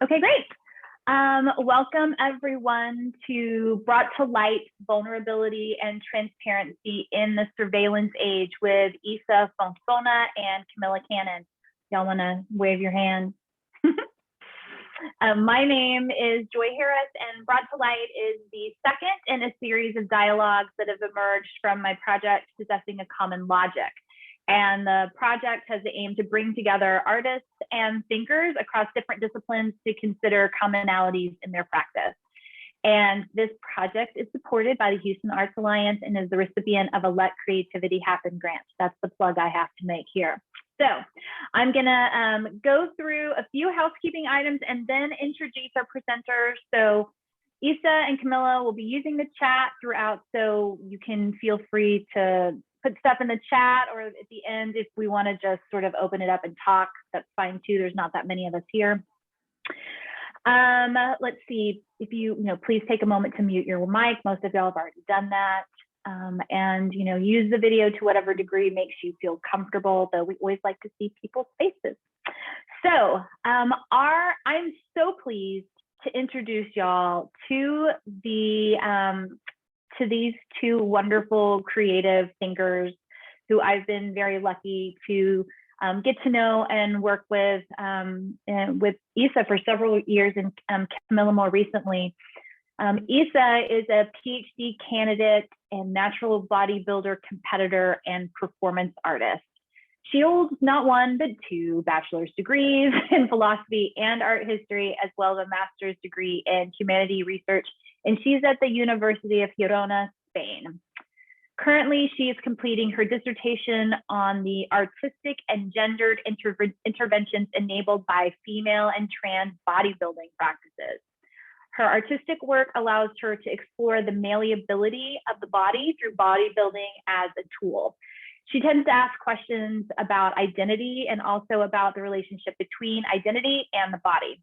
Okay, great. Welcome everyone to Brought to Light Vulnerability and Transparency in the Surveillance Age with Isa Fontbona and Camilla Cannon. Y'all wanna wave your hands? My name is Joy Harris, and Brought to Light is the second in a series of dialogues that have emerged from my project, Possessing a Common Logic. And the project has the aim to bring together artists and thinkers across different disciplines to consider commonalities in their practice. And this project is supported by the Houston Arts Alliance and is the recipient of a Let Creativity Happen grant. That's the plug I have to make here. So I'm gonna go through a few housekeeping items and then introduce our presenters. So Isa and Camilla will be using the chat throughout, so you can feel free to put stuff in the chat, or at the end, if we want to just sort of open it up and talk, that's fine too. There's not that many of us here. Let's see, if please take a moment to mute your mic. Most of y'all have already done that. And use the video to whatever degree makes you feel comfortable, though we always like to see people's faces. So I'm so pleased to introduce y'all to these two wonderful creative thinkers who I've been very lucky to get to know and work with Isa for several years, and Camilla more recently. Isa is a PhD candidate and natural bodybuilder competitor and performance artist. She holds not one, but two bachelor's degrees in philosophy and art history, as well as a master's degree in humanity research, and she's at the University of Girona, Spain. Currently, she is completing her dissertation on the artistic and gendered interventions enabled by female and trans bodybuilding practices. Her artistic work allows her to explore the malleability of the body through bodybuilding as a tool. She tends to ask questions about identity and also about the relationship between identity and the body.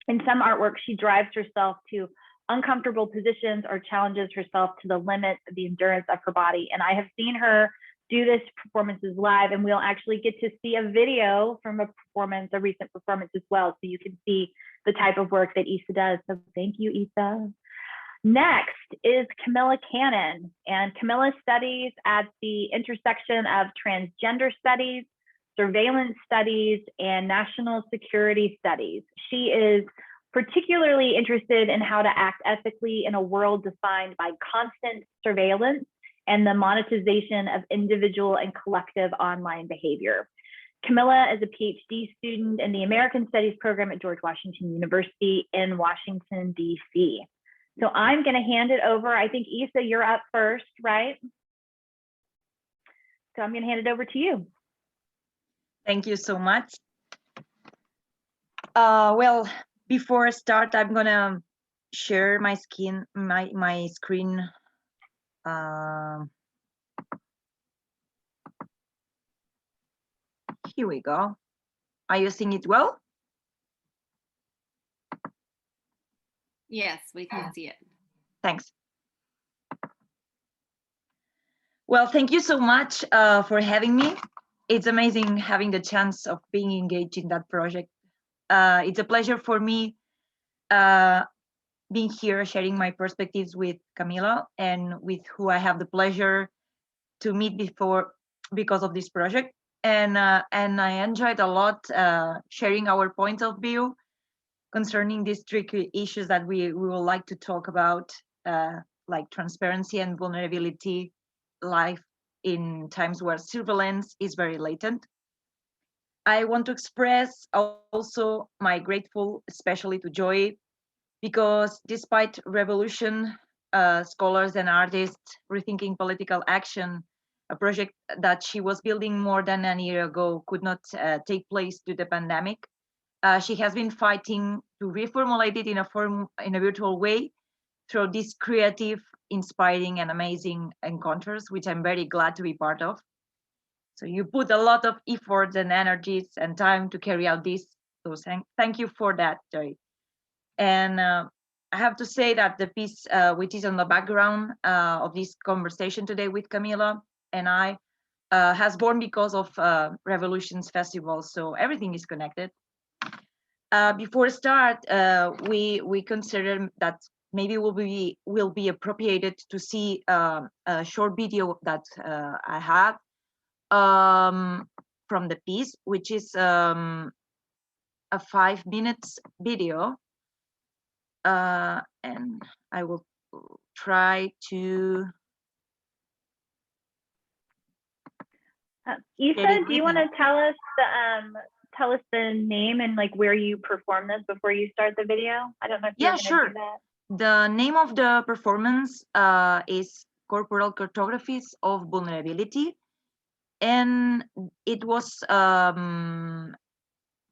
In some artwork, she drives herself to uncomfortable positions or challenges herself to the limits of the endurance of her body. And I have seen her do this performances live, and we'll actually get to see a video from a recent performance as well, so you can see the type of work that Isa does. So thank you, Isa. Next is Camilla Cannon, and Camilla studies at the intersection of transgender studies, surveillance studies, and national security studies. She is particularly interested in how to act ethically in a world defined by constant surveillance and the monetization of individual and collective online behavior. Camilla is a PhD student in the American Studies program at George Washington University in Washington, D.C. So I'm going to hand it over. I think, Isa, you're up first, right? So I'm going to hand it over to you. Thank you so much. Well, before I start, I'm going to share my screen. Here we go. Are you seeing it well? Yes, we can see it. Thanks. Well, thank you so much for having me. It's amazing having the chance of being engaged in that project. It's a pleasure for me being here, sharing my perspectives with Camilla, and with who I have the pleasure to meet because of this project. And I enjoyed a lot sharing our point of view concerning these tricky issues that we would like to talk about, like transparency and vulnerability, life in times where surveillance is very latent. I want to express also my grateful, especially to Joy, because despite revolution, scholars and artists rethinking political action, a project that she was building more than a year ago could not take place due to the pandemic. She has been fighting to reformulate it in a virtual way through these creative, inspiring, and amazing encounters, which I'm very glad to be part of. So you put a lot of effort and energies and time to carry out this. So thank you for that, Joy. And I have to say that the piece which is on the background of this conversation today with Camilla and I has born because of Revolutions Festival. So everything is connected. before start, we consider that maybe will be appropriate to see a short video that I have from the piece, which is a 5 minutes video, and I will try to. Isa, do you want to tell us the name and like where you perform this before you start the video? I don't know if you're going to do that. The name of the performance is Corporeal Cartographies of Vulnerability, and it was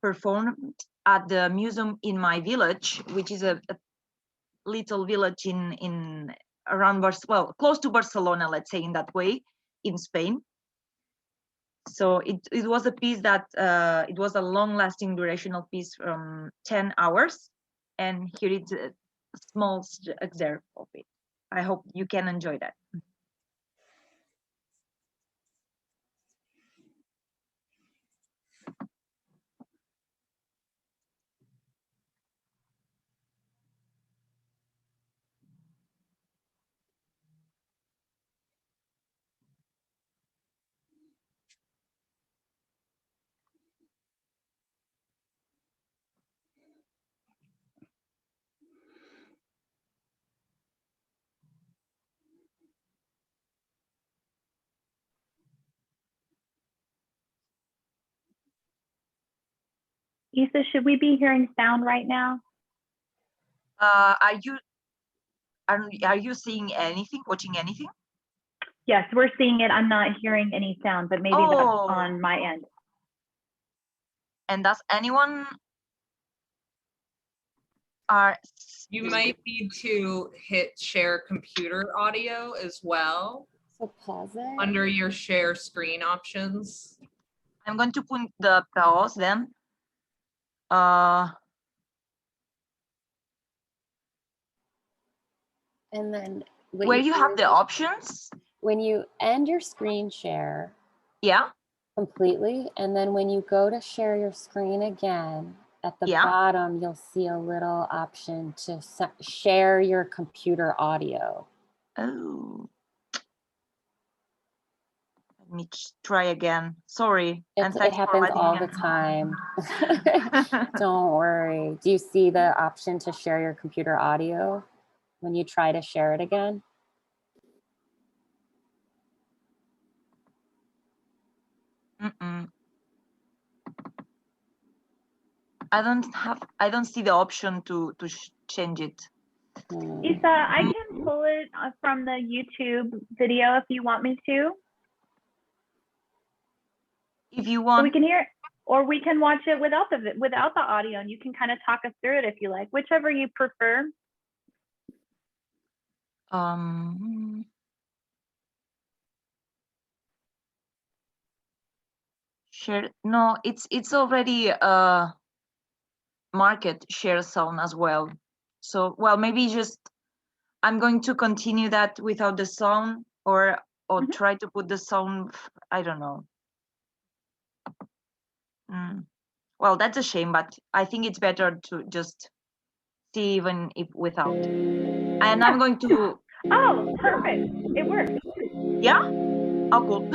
performed at the museum in my village, which is a little village in around close to Barcelona, let's say in that way, in Spain. So it was a piece that it was a long-lasting durational piece from 10 hours, and here it's a small excerpt of it. I hope you can enjoy that. Isa, should we be hearing sound right now? Are you seeing anything, watching anything? Yes, we're seeing it. I'm not hearing any sound, but maybe that's on my end. And does anyone You might need to hit share computer audio as well. So pause it. Under your share screen options. I'm going to put the pause then. And then where you have the options? When you end your screen share. Yeah. Completely. And then when you go to share your screen again, at the bottom, you'll see a little option to share your computer audio. Oh. Let me try again. Sorry. It happens all the time. Don't worry. Do you see the option to share your computer audio when you try to share it again? I don't see the option to change it. Isa, I can pull it from the YouTube video if you want me to. If you want. So we can hear it, or we can watch it without the audio, and you can kind of talk us through it if you like, whichever you prefer. Share. No, it's already market share sound as well. So maybe just I'm going to continue that without the sound, or try to put the sound. I don't know. Well, that's a shame, but I think it's better to just see even if without. And I'm going to. Oh, perfect! It works. Yeah. Oh, cool.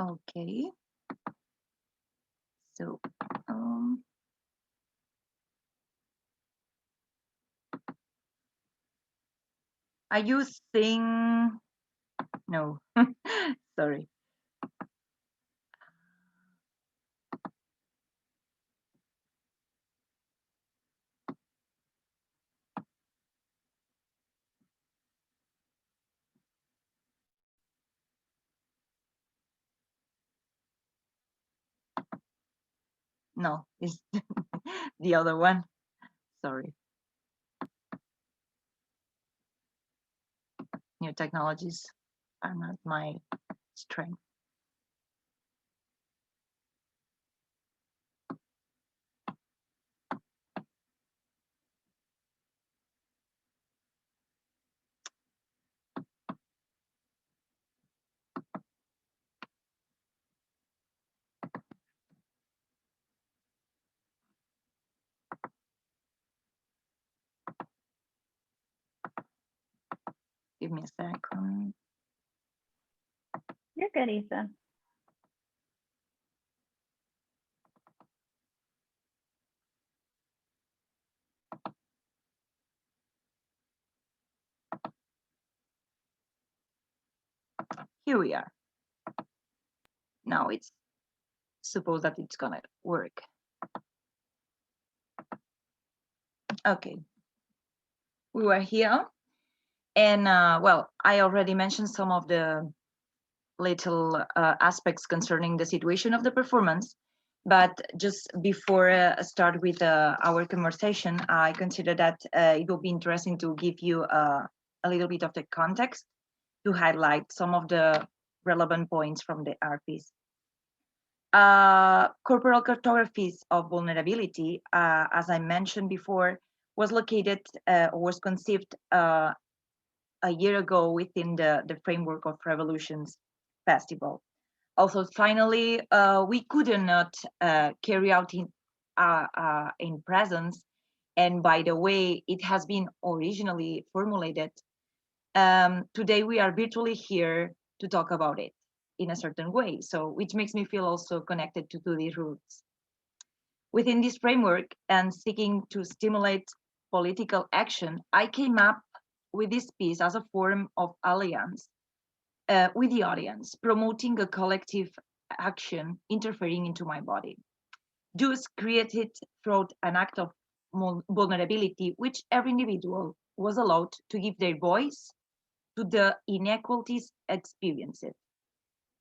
Okay. So, are you seeing? No, sorry. No, it's the other one. Sorry. New technologies are not my strength. Give me a second. You're good, Isa. Here we are. Now it's suppose that it's gonna work. Okay. We were here, and well, I already mentioned some of the little aspects concerning the situation of the performance, but just before I start with our conversation, I consider that it will be interesting to give you a little bit of the context to highlight some of the relevant points from the art piece. Corporeal Cartographies of Vulnerability, as I mentioned before, was located or was conceived a year ago within the framework of Revolutions Festival. Also, finally, we could not carry out in presence, and by the way it has been originally formulated, today we are virtually here to talk about it in a certain way, so which makes me feel also connected to these roots. Within this framework and seeking to stimulate political action, I came up with this piece as a form of alliance with the audience, promoting a collective action interfering into my body. Thus created through an act of vulnerability, which every individual was allowed to give their voice to the inequalities experienced.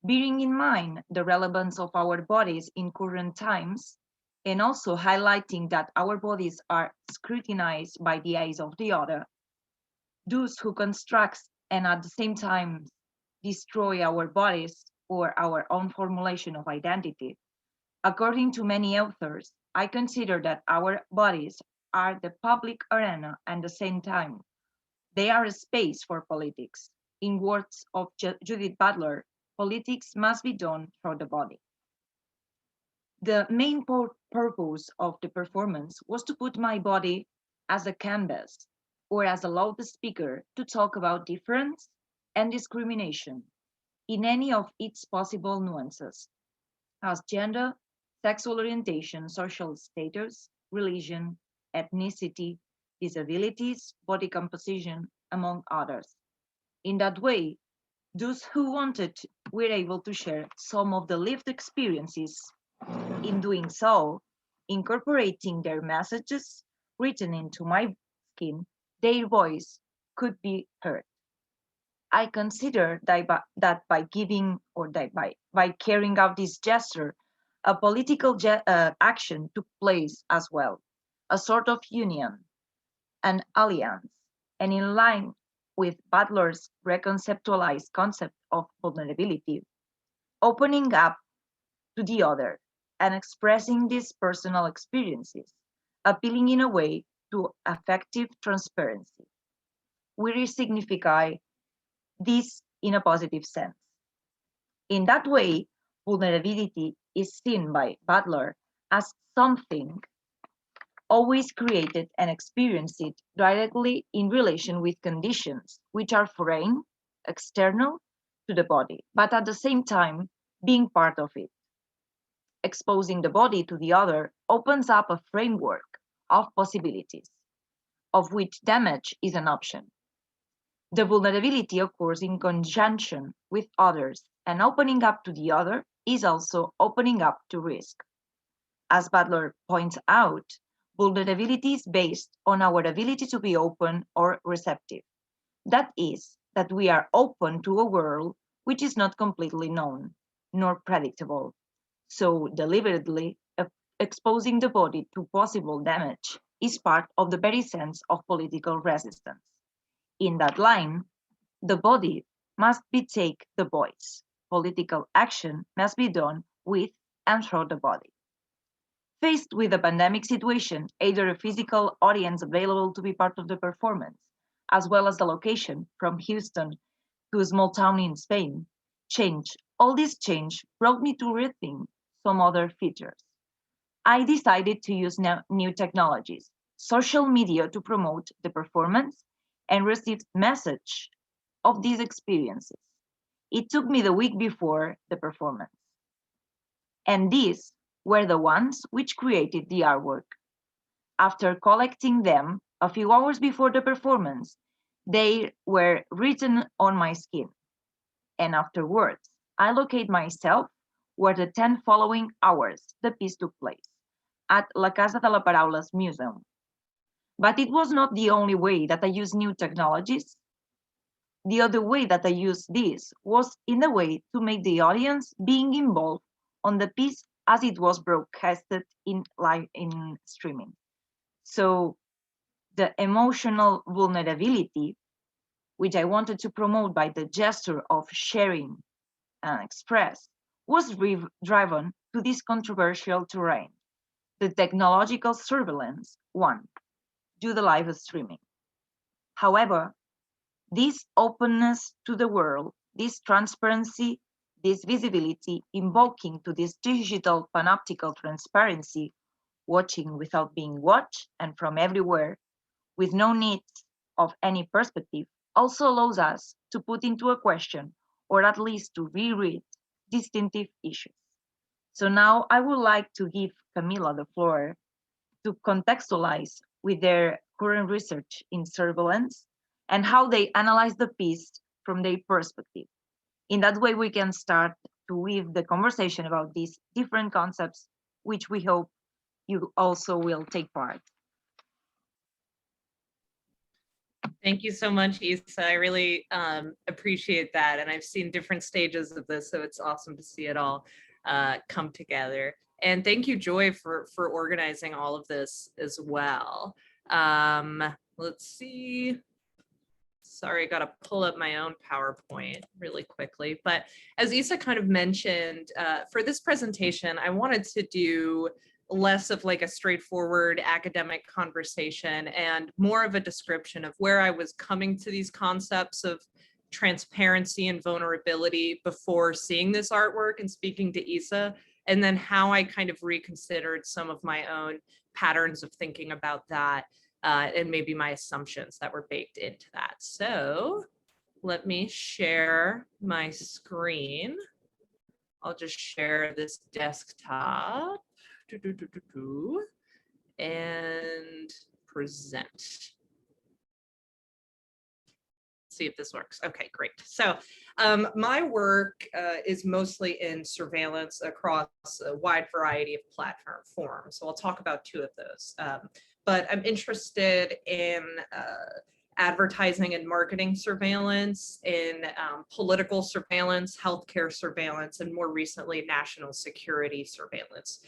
bearing in mind the relevance of our bodies in current times, and also highlighting that our bodies are scrutinized by the eyes of the other, those who construct and at the same time destroy our bodies or our own formulation of identity. According to many authors, I consider that our bodies are the public arena and at the same time, they are a space for politics. In words of Judith Butler, politics must be done through the body. The main purpose of the performance was to put my body as a canvas or as a loudspeaker to talk about difference and discrimination in any of its possible nuances, as gender, sexual orientation, social status, religion, ethnicity, disabilities, body composition, among others. In that way, those who wanted were able to share some of the lived experiences. In doing so, incorporating their messages written into my skin, their voice could be heard. I consider that by giving or by carrying out this gesture, a political action took place as well, a sort of union, an alliance, and in line with Butler's reconceptualized concept of vulnerability, opening up to the other and expressing these personal experiences, appealing in a way to effective transparency. We re-signify this in a positive sense. In that way, vulnerability is seen by Butler as something always created and experienced directly in relation with conditions which are foreign, external to the body, but at the same time being part of it. Exposing the body to the other opens up a framework of possibilities, of which damage is an option. The vulnerability occurs in conjunction with others, and opening up to the other is also opening up to risk. As Butler points out, vulnerability is based on our ability to be open or receptive. That is, that we are open to a world which is not completely known, nor predictable. So deliberately exposing the body to possible damage is part of the very sense of political resistance. In that line, the body must take the voice. Political action must be done with and through the body. Faced with a pandemic situation, either a physical audience available to be part of the performance, as well as the location from Houston to a small town in Spain, all this change brought me to rethink some other features. I decided to use new technologies, social media to promote the performance and receive message of these experiences. It took me the week before the performance. And these were the ones which created the artwork. After collecting them a few hours before the performance, they were written on my skin. And afterwards, I locate myself where the 10 following hours the piece took place, at La Casa de la Paraula's museum. But it was not the only way that I used new technologies. The other way that I used this was in the way to make the audience being involved on the piece as it was broadcasted in live in streaming. So the emotional vulnerability, which I wanted to promote by the gesture of sharing and express, was driven to this controversial terrain, the technological surveillance one, due to live streaming. However, this openness to the world, this transparency, this visibility, invoking to this digital panoptical transparency, watching without being watched and from everywhere, with no need of any perspective, also allows us to put into a question, or at least to reread, distinctive issues. So now I would like to give Camilla the floor to contextualize with their current research in surveillance and how they analyze the piece from their perspective. In that way, we can start to weave the conversation about these different concepts, which we hope you also will take part. Thank you so much, Isa. I really appreciate that. And I've seen different stages of this, so it's awesome to see it all come together. And thank you, Joy, for organizing all of this as well. Let's see. Sorry, I got to pull up my own PowerPoint really quickly. But as Isa kind of mentioned, for this presentation, I wanted to do less of like a straightforward academic conversation and more of a description of where I was coming to these concepts of transparency and vulnerability before seeing this artwork and speaking to Isa, and then how I kind of reconsidered some of my own patterns of thinking about that and maybe my assumptions that were baked into that. So let me share my screen. I'll just share this desktop. And present. See if this works. Okay, great. So my work is mostly in surveillance across a wide variety of platform forms. So I'll talk about two of those. But I'm interested in advertising and marketing surveillance, in political surveillance, healthcare surveillance, and more recently, national security surveillance.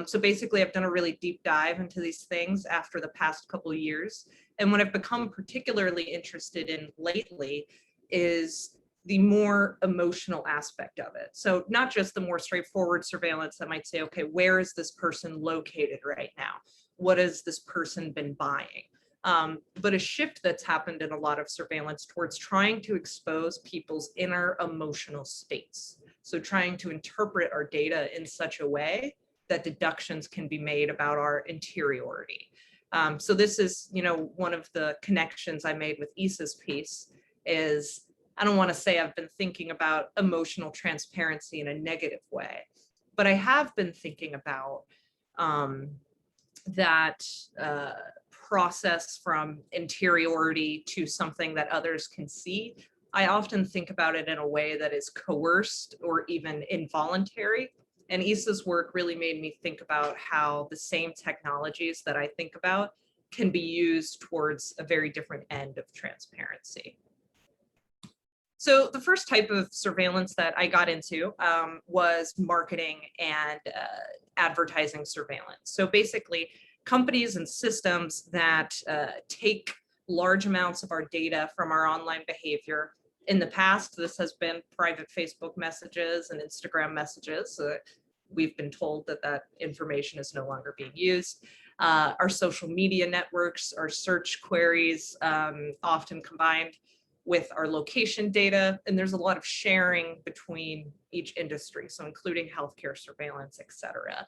So basically, I've done a really deep dive into these things after the past couple of years. And what I've become particularly interested in lately is the more emotional aspect of it. So not just the more straightforward surveillance that might say, okay, where is this person located right now? What has this person been buying? But a shift that's happened in a lot of surveillance towards trying to expose people's inner emotional states. So trying to interpret our data in such a way that deductions can be made about our interiority. So this is, one of the connections I made with Isa's piece is, I don't want to say I've been thinking about emotional transparency in a negative way, but I have been thinking about that process from interiority to something that others can see. I often think about it in a way that is coerced or even involuntary. And Isa's work really made me think about how the same technologies that I think about can be used towards a very different end of transparency. So the first type of surveillance that I got into was marketing and advertising surveillance. So basically, companies and systems that take large amounts of our data from our online behavior. In the past, this has been private Facebook messages and Instagram messages. We've been told that that information is no longer being used. Our social media networks, our search queries, often combined with our location data. And there's a lot of sharing between each industry, so including healthcare surveillance, et cetera.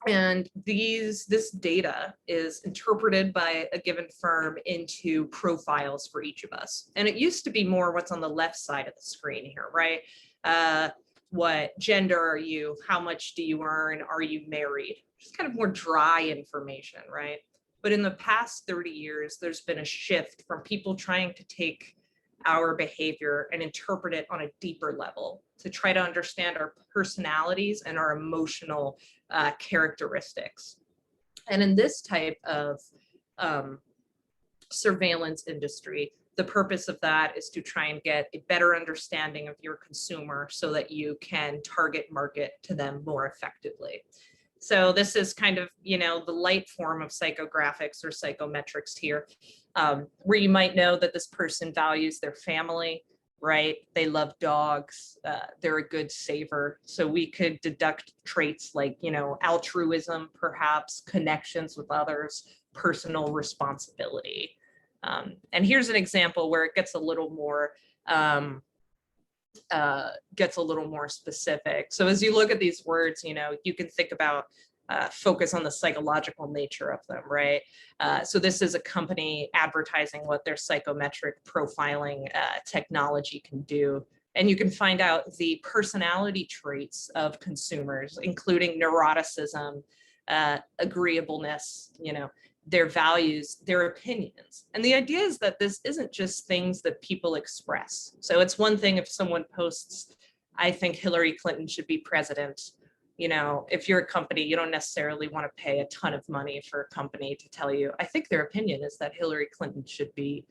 And this data is interpreted by a given firm into profiles for each of us. And it used to be more what's on the left side of the screen here, right? What gender are you? How much do you earn? Are you married? Just kind of more dry information, right? But in the past 30 years, there's been a shift from people trying to take our behavior and interpret it on a deeper level to try to understand our personalities and our emotional characteristics. And in this type of surveillance industry, the purpose of that is to try and get a better understanding of your consumer so that you can target market to them more effectively. So this is kind of, the light form of psychographics or psychometrics here, where you might know that this person values their family, right? They love dogs, they're a good saver. So we could deduct traits like, altruism, perhaps, connections with others, personal responsibility. And here's an example where it gets a little more specific. So as you look at these words, you can think about focus on the psychological nature of them, right? So this is a company advertising what their psychometric profiling technology can do. And you can find out the personality traits of consumers, including neuroticism, agreeableness, their values, their opinions. And the idea is that this isn't just things that people express. So it's one thing if someone posts, I think Hillary Clinton should be president, You know, if you're a company, you don't necessarily want to pay a ton of money for a company to tell you, I think their opinion is that Hillary Clinton should be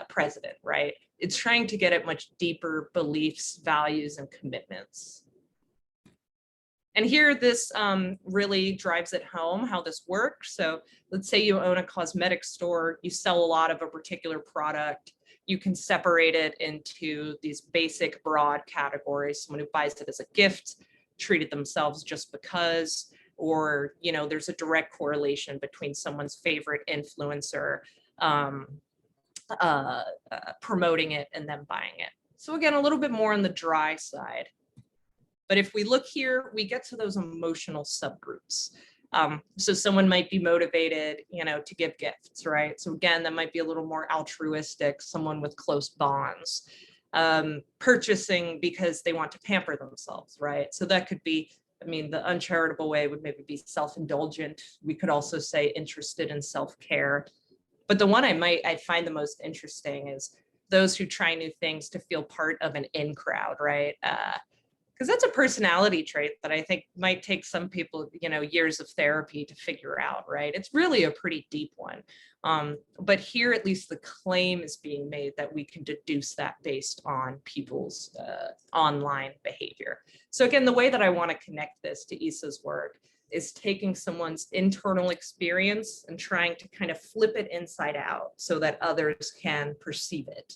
president, right? It's trying to get at much deeper beliefs, values, and commitments. And here this really drives it home how this works. So let's say you own a cosmetic store, you sell a lot of a particular product. You can separate it into these basic broad categories. Someone who buys it as a gift, treated themselves just because, or, you know, there's a direct correlation between someone's favorite influencer promoting it and them buying it. So again, a little bit more on the dry side. But if we look here, we get to those emotional subgroups. So someone might be motivated, you know, to give gifts, right? So again, that might be a little more altruistic, someone with close bonds. Purchasing because they want to pamper themselves, right? So that could be, I mean, the uncharitable way would maybe be self-indulgent. We could also say interested in self-care. But the one I find the most interesting is those who try new things to feel part of an in crowd, right? Because that's a personality trait that I think might take some people, you know, years of therapy to figure out, right? It's really a pretty deep one. But here, at least the claim is being made that we can deduce that based on people's online behavior. So again, the way that I want to connect this to Isa's work is taking someone's internal experience and trying to kind of flip it inside out so that others can perceive it.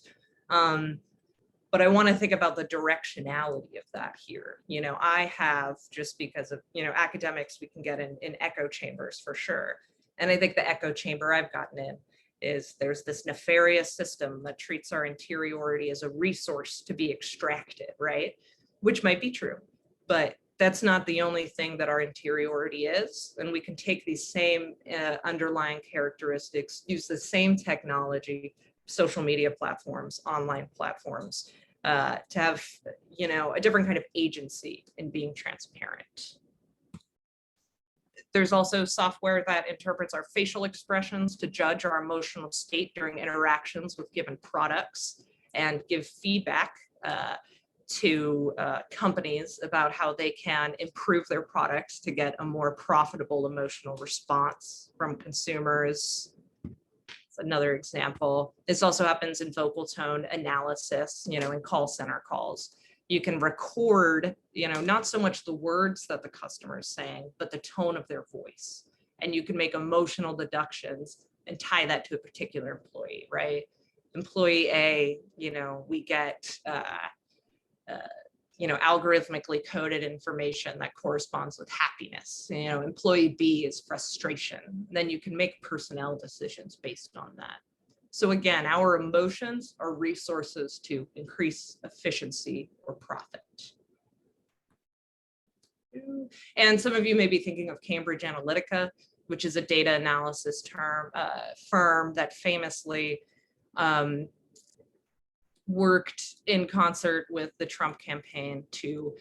But I want to think about the directionality of that here. You know, I have, just because of, you know, academics, we can get in echo chambers for sure. And I think the echo chamber I've gotten in is there's this nefarious system that treats our interiority as a resource to be extracted, right? Which might be true, but that's not the only thing that our interiority is. And we can take these same underlying characteristics, use the same technology, social media platforms, online platforms, to have, you know, a different kind of agency in being transparent. There's also software that interprets our facial expressions to judge our emotional state during interactions with given products and give feedback to companies about how they can improve their products to get a more profitable emotional response from consumers. Another example. This also happens in vocal tone analysis, you know, in call center calls. You can record, you know, not so much the words that the customer is saying, but the tone of their voice. And you can make emotional deductions and tie that to a particular employee, right? Employee A, you know, we get, you know, algorithmically coded information that corresponds with happiness. You know, employee B is frustration. Then you can make personnel decisions based on that. So again, our emotions are resources to increase efficiency or profit. And some of you may be thinking of Cambridge Analytica, which is a data analysis firm that famously worked in concert with the Trump campaign to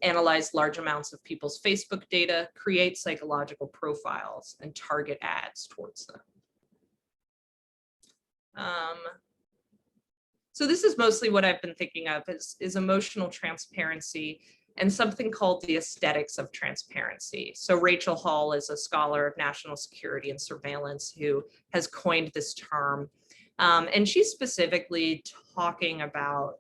analyze large amounts of people's Facebook data, create psychological profiles, and target ads towards them. So this is mostly what I've been thinking of is emotional transparency and something called the aesthetics of transparency. So Rachel Hall is a scholar of national security and surveillance who has coined this term. And she's specifically talking about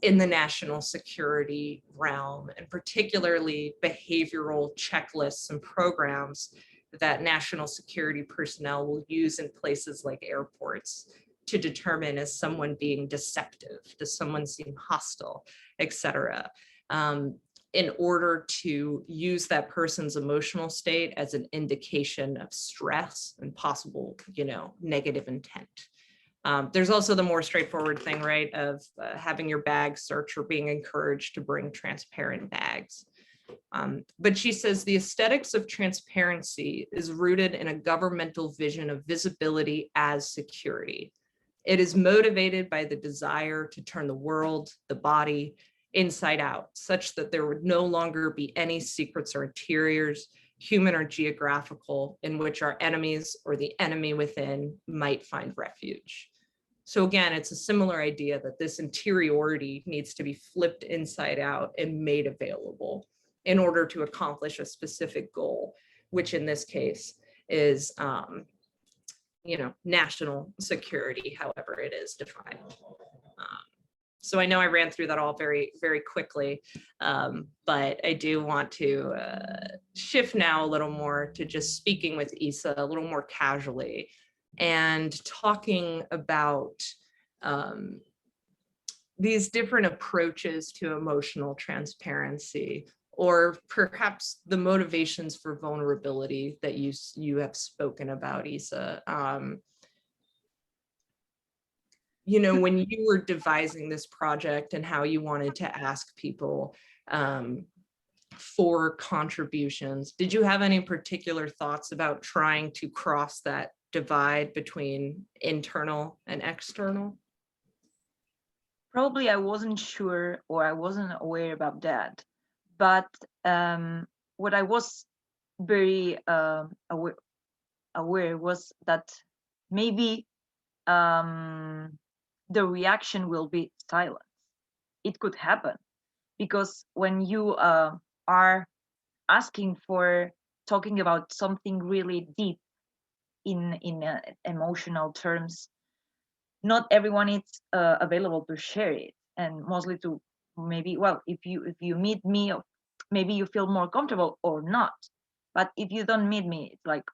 in the national security realm, and particularly behavioral checklists and programs that national security personnel will use in places like airports to determine, is someone being deceptive, does someone seem hostile, et cetera, in order to use that person's emotional state as an indication of stress and possible, you know, negative intent. There's also the more straightforward thing, right, of having your bag searched or being encouraged to bring transparent bags. But she says the aesthetics of transparency is rooted in a governmental vision of visibility as security. It is motivated by the desire to turn the world, the body, inside out, such that there would no longer be any secrets or interiors, human or geographical, in which our enemies or the enemy within might find refuge. So again, it's a similar idea that this interiority needs to be flipped inside out and made available in order to accomplish a specific goal, which in this case is, national security, however it is defined. So I know I ran through that all very, very quickly, but I do want to shift now a little more to just speaking with Isa a little more casually and talking about these different approaches to emotional transparency, or perhaps the motivations for vulnerability that you have spoken about, Isa. When you were devising this project and how you wanted to ask people for contributions, did you have any particular thoughts about trying to cross that divide between internal and external? Probably I wasn't sure, or I wasn't aware about that. But what I was very aware was that maybe the reaction will be silence. It could happen, because when you are asking for talking about something really deep in emotional terms, not everyone is available to share it, and mostly to maybe, well, if you meet me, maybe you feel more comfortable or not. But if you don't meet me, it's like,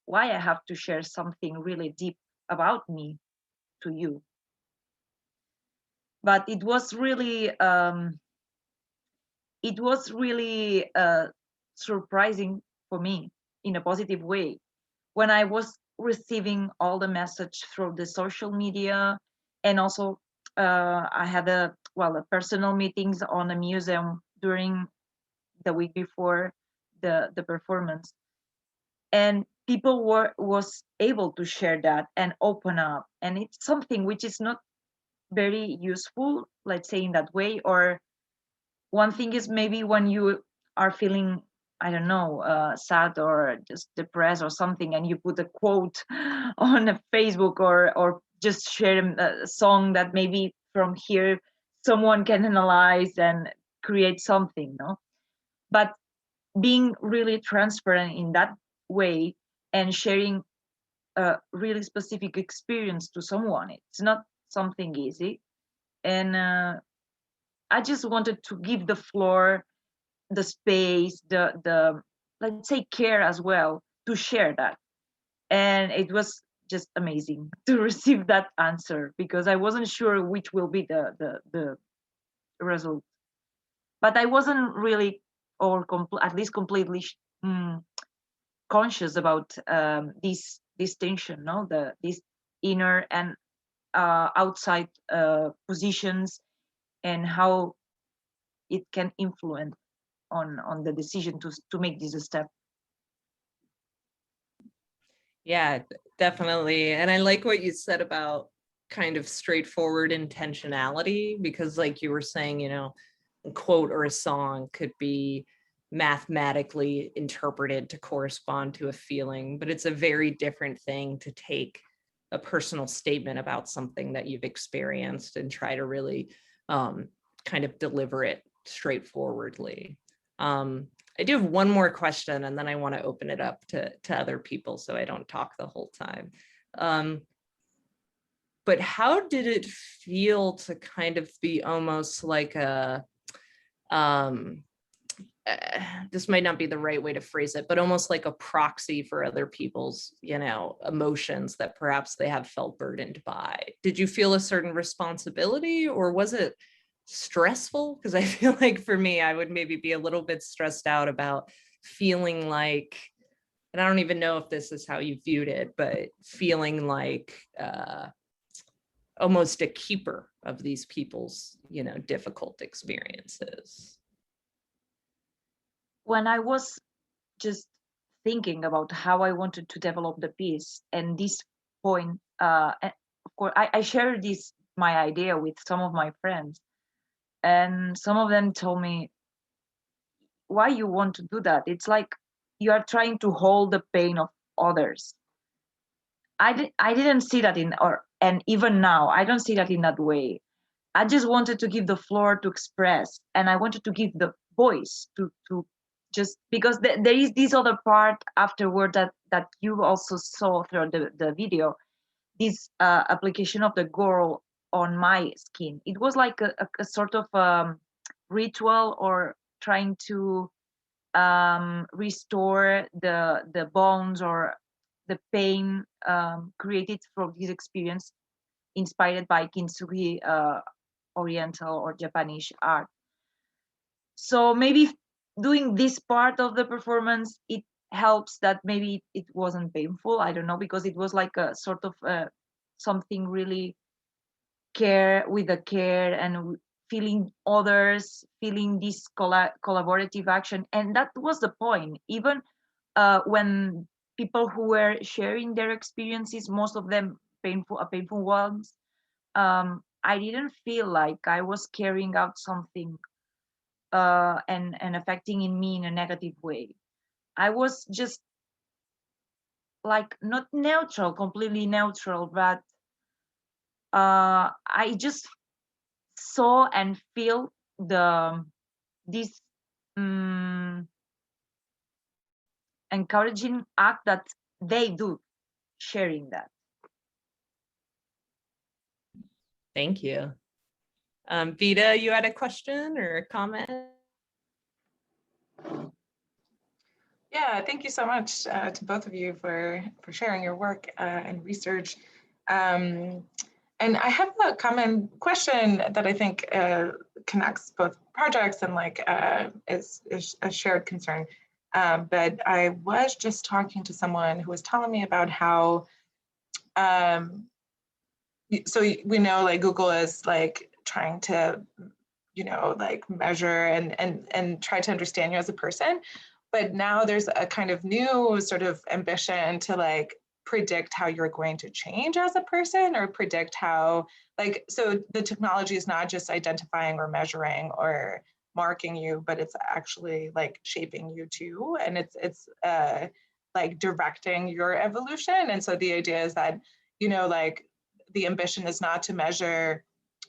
why I have to share something really deep about me to you? But it was really surprising for me in a positive way when I was receiving all the message through the social media, and also I had a personal meetings on a museum during the week before the performance, and people was able to share that and open up, and it's something which is not very useful, let's say, in that way. Or one thing is maybe when you are feeling, I don't know, sad or just depressed or something, and you put a quote on a Facebook, or just share a song that maybe from here someone can analyze and create something, no? But being really transparent in that way and sharing a really specific experience to someone, it's not something easy. And I just wanted to give the floor, the space, the let's say care as well, to share that. And it was just amazing to receive that answer, because I wasn't sure which will be the result. But I wasn't really, or at least completely conscious about this tension, no, this inner and outside positions, and how it can influence on the decision to make this a step. Yeah, definitely. And I like what you said about kind of straightforward intentionality, because like you were saying, a quote or a song could be mathematically interpreted to correspond to a feeling, but it's a very different thing to take a personal statement about something that you've experienced and try to really kind of deliver it straightforwardly. I do have one more question, and then I want to open it up to other people so I don't talk the whole time. But how did it feel to kind of be almost like this might not be the right way to phrase it, but almost like a proxy for other people's, emotions that perhaps they have felt burdened by? Did you feel a certain responsibility, or was it stressful? Because I feel like for me, I would maybe be a little bit stressed out about feeling like, and I don't even know if this is how you viewed it, but feeling like almost a keeper of these people's, difficult experiences. When I was just thinking about how I wanted to develop the piece, and this point, of course, I shared my idea with some of my friends, and some of them told me, why you want to do that? It's like you are trying to hold the pain of others. I didn't see that in And even now, I don't see that in that way. I just wanted to give the floor to express, and I wanted to give the voice to just, because there is this other part afterward that you also saw through the video, this application of the girl on my skin. It was like a sort of ritual, or trying to restore the bones or the pain created from this experience, inspired by kintsugi, Oriental or Japanese art. So maybe doing this part of the performance, it helps that maybe it wasn't painful. I don't know, because it was like a sort of something really with the care and feeling others, feeling this collaborative action. And that was the point. Even when people who were sharing their experiences, most of them painful ones, I didn't feel like I was carrying out something and affecting in me in a negative way. I was just like not neutral, completely neutral, but I just saw and feel this encouraging act that they do, sharing that. Thank you. Vita, you had a question or a comment? Yeah, thank you so much to both of you for sharing your work and research. And I have a common question that I think connects both projects and like is a shared concern. But I was just talking to someone who was telling me about how, so we know like Google is like trying to, you know, like measure and try to understand you as a person. But now there's a kind of new sort of ambition to like predict how you're going to change as a person, or predict how, like, so the technology is not just identifying or measuring or marking you, but it's actually like shaping you too. And it's like directing your evolution. And so the idea is that, you know, like the ambition is not to measure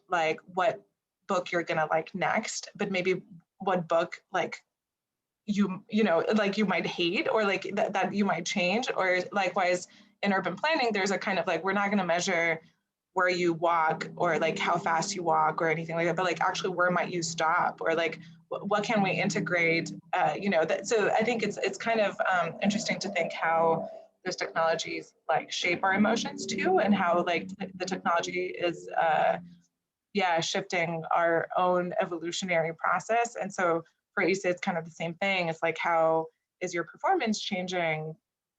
like what book you're gonna like next, but maybe what book like you know, like you might hate, or like that you might change. Or likewise in urban planning, there's a kind of like, we're not going to measure where you walk or like how fast you walk or anything like that, but like actually where might you stop, or like what can we integrate, you know, that. So I think it's kind of interesting to think how those technologies like shape our emotions too, and how like the technology is yeah, shifting our own evolutionary process. And so for Isa, it's kind of the same thing. It's like, how is your performance changing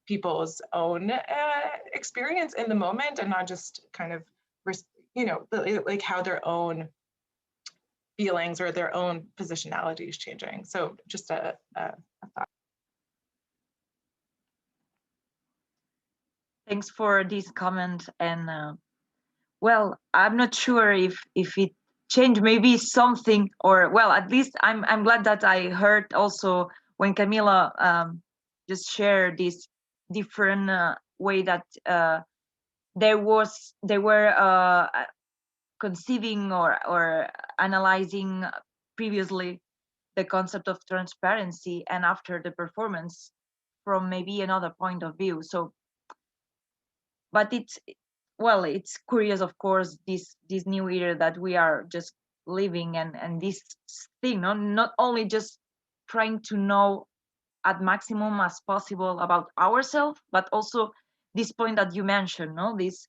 people's own experience in the moment, and not just kind of, you know, like how their own feelings or their own positionality is changing. So just a thought. Thanks for this comment. And well, I'm not sure if it changed maybe something, or well, at least I'm glad that I heard also when Camilla just shared this different way that they were conceiving or analyzing previously the concept of transparency, and after the performance from maybe another point of view. So, but it's, well, it's curious, of course, this new era that we are just living, and this thing, not only just trying to know at maximum as possible about ourselves, but also this point that you mentioned, no, this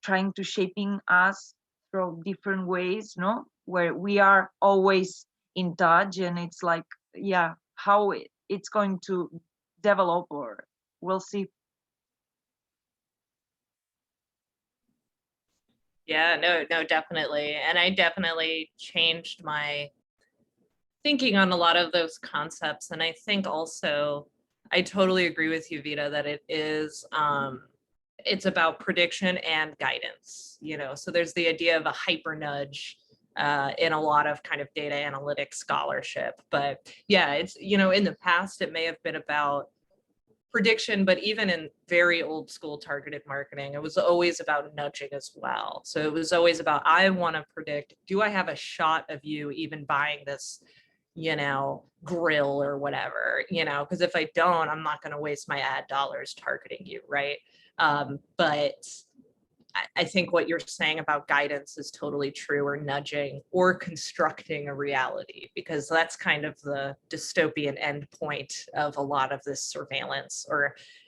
trying to shaping us through different ways, no, where we are always in touch. And it's like, yeah, how it's going to develop, or we'll see. Yeah, no, definitely. And I definitely changed my thinking on a lot of those concepts. And I think also, I totally agree with you, Vita, that it is, it's about prediction and guidance, you know. So there's the idea of a hyper nudge in a lot of kind of data analytics scholarship. But yeah, it's, you know, in the past, it may have been about prediction, but even in very old school targeted marketing, it was always about nudging as well. So it was always about, I want to predict, do I have a shot of you even buying this, you know, grill or whatever, you know, because if I don't, I'm not going to waste my ad dollars targeting you, right? But I think what you're saying about guidance is totally true, or nudging, or constructing a reality, because that's kind of the dystopian endpoint of a lot of this surveillance.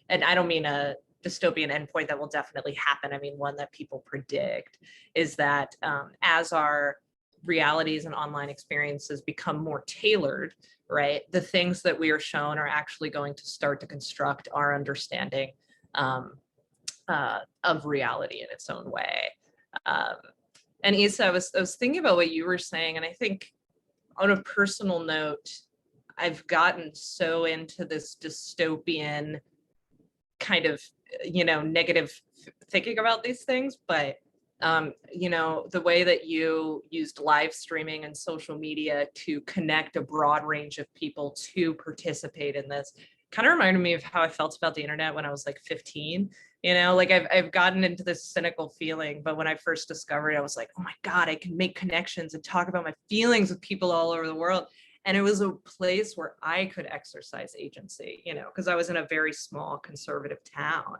And I don't mean a dystopian endpoint that will definitely happen. I mean, one that people predict is that as our realities and online experiences become more tailored, right, the things that we are shown are actually going to start to construct our understanding of reality in its own way. And Isa, I was thinking about what you were saying, and I think on a personal note, I've gotten so into this dystopian kind of, you know, negative thinking about these things, but you know, the way that you used live streaming and social media to connect a broad range of people to participate in this kind of reminded me of how I felt about the internet when I was like 15. You know, like I've gotten into this cynical feeling, but when I first discovered it, I was like, oh my God, I can make connections and talk about my feelings with people all over the world. And it was a place where I could exercise agency, you know, because I was in a very small conservative town.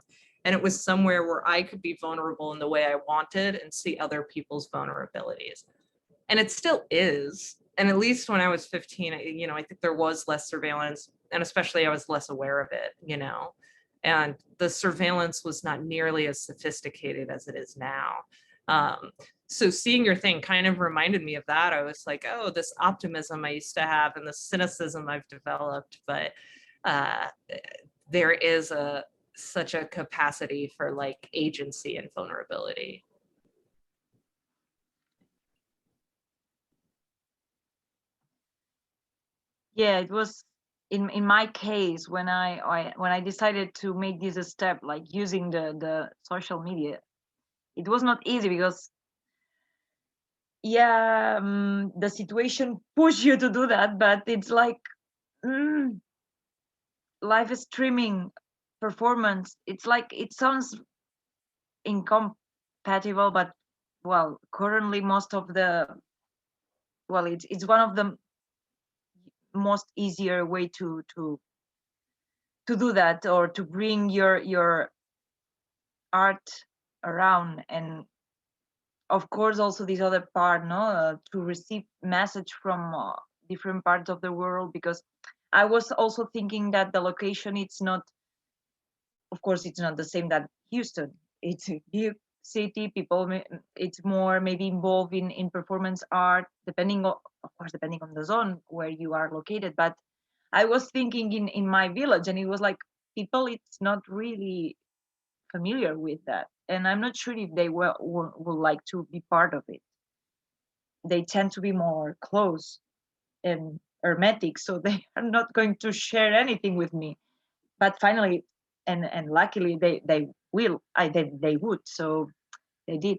And it was somewhere where I could be vulnerable in the way I wanted and see other people's vulnerabilities. And it still is. And at least when I was 15, you know, I think there was less surveillance, and especially I was less aware of it, you know, and the surveillance was not nearly as sophisticated as it is now. So seeing your thing kind of reminded me of that. I was like, oh, this optimism I used to have and the cynicism I've developed, but there is such a capacity for like agency and vulnerability. Yeah, it was in my case when I decided to make this a step, like using the social media. It was not easy because yeah, the situation pushed you to do that, but it's like live streaming performance. It's like, it sounds incompatible, but well, currently most of the, well, it's one of the most easier way to do that, or to bring your art around. And of course also this other part, no, to receive message from different parts of the world, because I was also thinking that the location, it's not, of course it's not the same that Houston. It's a big city, people, it's more maybe involved in performance art, depending on, of course, depending on the zone where you are located. But I was thinking in my village, and it was like people, it's not really familiar with that, and I'm not sure if they would like to be part of it. They tend to be more close and hermetic, so they are not going to share anything with me. But finally, and luckily, they will. They would. So they did.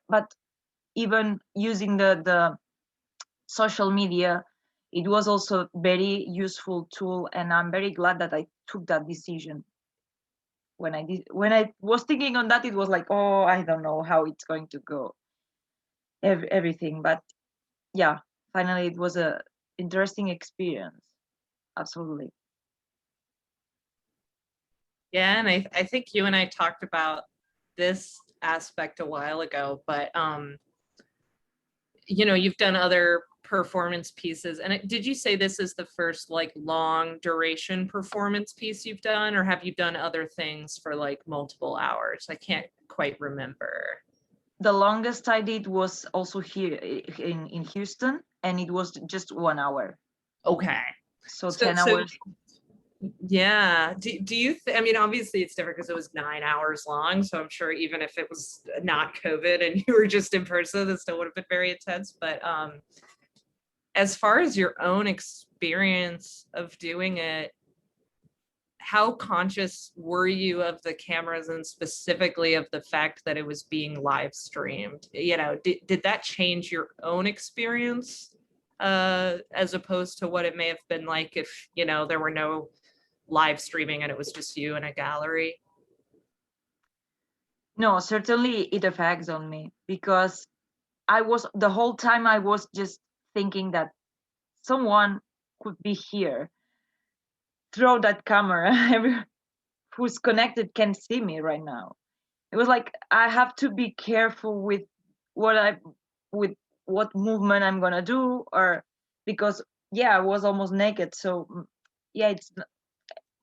But even using the social media, it was also very useful tool, and I'm very glad that I took that decision. When I was thinking on that, it was like, oh, I don't know how it's going to go, everything. But yeah, finally it was a interesting experience. Absolutely. Yeah, and I think you and I talked about this aspect a while ago, but you know, you've done other performance pieces, and did you say this is the first like long duration performance piece you've done, or have you done other things for like multiple hours? I can't quite remember. The longest I did was also here in Houston, and it was just 1 hour. Okay. So 10 hours. Yeah. Do you, I mean, obviously it's different because it was 9 hours long. So I'm sure even if it was not COVID and you were just in person, it still would have been very intense. But as far as your own experience of doing it, how conscious were you of the cameras, and specifically of the fact that it was being live streamed? You know, did that change your own experience as opposed to what it may have been like if, you know, there were no live streaming and it was just you in a gallery? No, certainly it affects on me, because the whole time I was just thinking that someone could be here, throw that camera, who's connected can see me right now. It was like I have to be careful with with what movement I'm gonna do, or because I was almost naked. So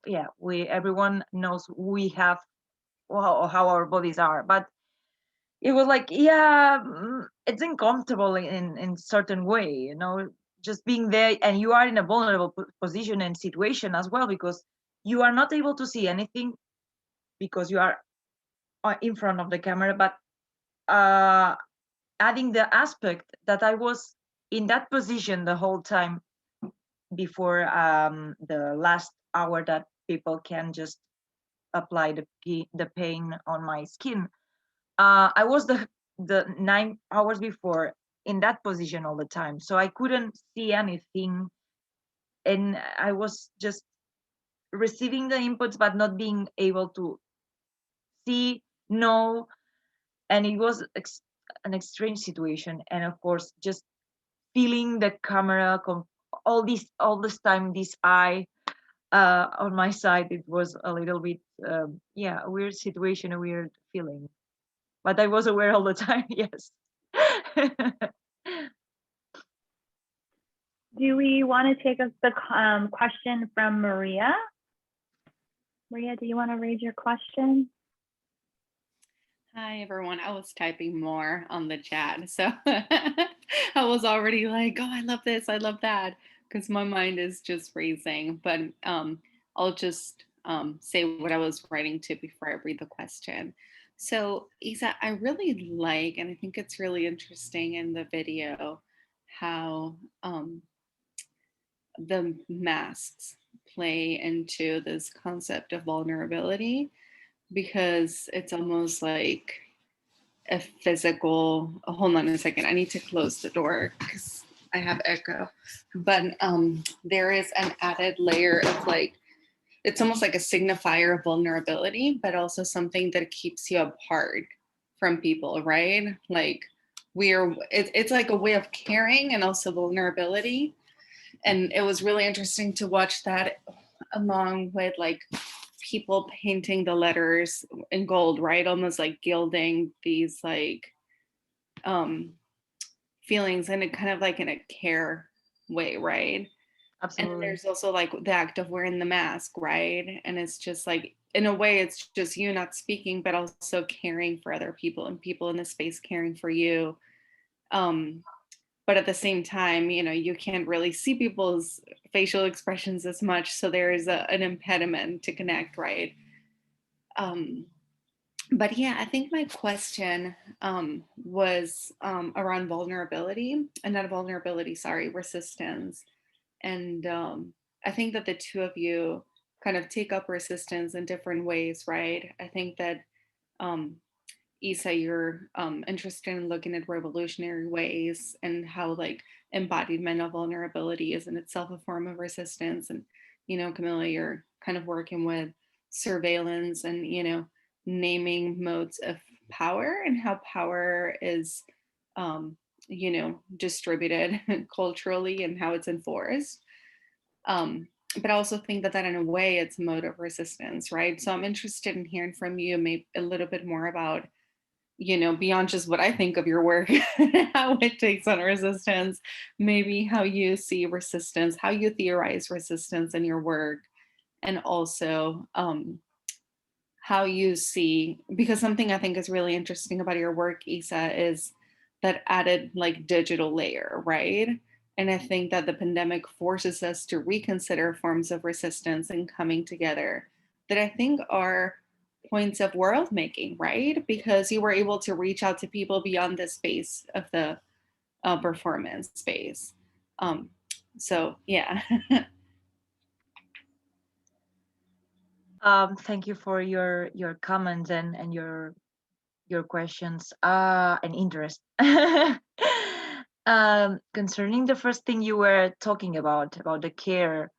everyone knows we have how our bodies are, but it was like it's uncomfortable in certain way, just being there, and you are in a vulnerable position and situation as well, because you are not able to see anything because you are in front of the camera, but adding the aspect that I was in that position the whole time before the last hour that people can just apply the pain on my skin. I was the 9 hours before in that position all the time, so I couldn't see anything, and I was just receiving the inputs but not being able to see, know, and it was an strange situation. And of course, just feeling the camera all this time, this eye on my side, it was a little bit a weird situation, a weird feeling, but I was aware all the time. Yes. Do we want to take the question from Maria? Maria, do you want to raise your question? Hi, everyone. I was typing more on the chat. So I was already like, oh, I love this. I love that. Because my mind is just racing. But I'll just say what I was writing to before I read the question. So Isa, I really like, and I think it's really interesting in the video, how the masks play into this concept of vulnerability, because it's almost like a physical, hold on a second, I need to close the door because I have echo, but there is an added layer of like, it's almost like a signifier of vulnerability, but also something that keeps you apart from people, right? Like it's like a way of caring and also vulnerability. And it was really interesting to watch that along with like people painting the letters in gold, right? Almost like gilding these like feelings in a kind of like in a care way, right? Absolutely. And there's also like the act of wearing the mask, right? And it's just like, in a way, it's just you not speaking, but also caring for other people and people in the space caring for you. But at the same time, you can't really see people's facial expressions as much. So there is an impediment to connect, right? But yeah, I think my question was around vulnerability, and not vulnerability, sorry, resistance. And I think that the two of you kind of take up resistance in different ways, right? I think that Isa, you're interested in looking at revolutionary ways and how like embodiment of vulnerability is in itself a form of resistance. And, Camilla, you're kind of working with surveillance and, naming modes of power and how power is, distributed culturally and how it's enforced. But I also think that in a way it's a mode of resistance, right? So I'm interested in hearing from you maybe a little bit more about, beyond just what I think of your work, how it takes on resistance, maybe how you see resistance, how you theorize resistance in your work, and also how you see, because something I think is really interesting about your work, Isa, is that added like digital layer, right? And I think that the pandemic forces us to reconsider forms of resistance and coming together that I think are points of world making, right? Because you were able to reach out to people beyond the space of the performance space. So yeah. Thank you for your comments and your questions and interest. Concerning the first thing you were talking about the care,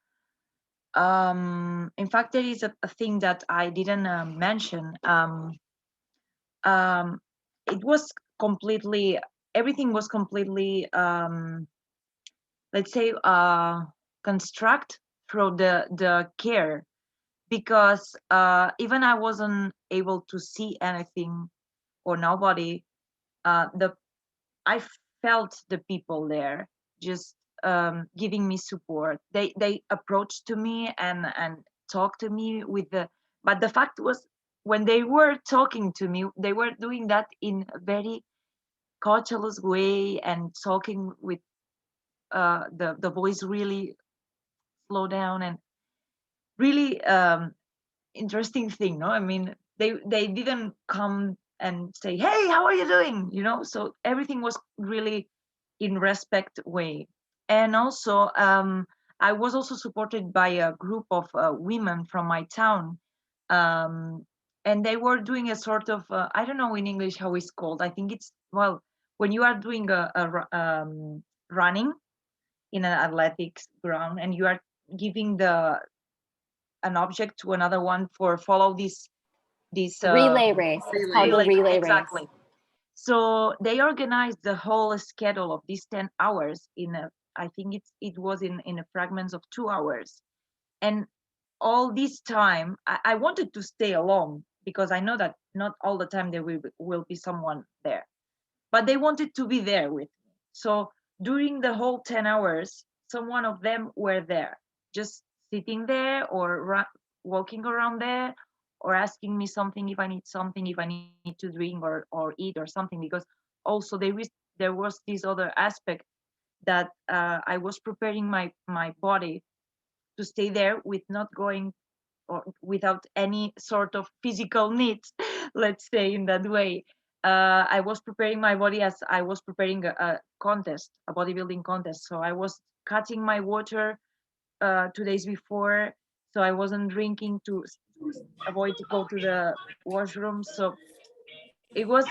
In fact, there is a thing that I didn't mention. It was completely, everything was completely, let's say, construct through the care, because even I wasn't able to see anything or nobody. I felt the people there just giving me support. They approached to me and talked to me with the. But the fact was, when they were talking to me, they were doing that in a very cautelous way and talking with the voice really slow down, and really interesting thing, no? I mean, they didn't come and say, hey, how are you doing, you know? So everything was really in respect way. And also I was also supported by a group of women from my town, and they were doing a sort of I don't know in English how it's called. I think it's, well, when you are doing running in an athletics ground and you are giving an object to another one for follow this Relay race. It's called the relay exactly. race. So they organized the whole schedule of these 10 hours in a, I think it was in a fragments of 2 hours. And all this time I wanted to stay alone, because I know that not all the time there will be someone there, but they wanted to be there with me. So during the whole 10 hours, someone of them were there, just sitting there or walking around there, or asking me something, if I need something, if I need to drink or eat or something. Because also there was this other aspect that I was preparing my body to stay there with not going or without any sort of physical needs, let's say in that way. I was preparing my body as I was preparing a contest, a bodybuilding contest. So I was cutting my water 2 days before, so I wasn't drinking to avoid to go to the washroom. So it was,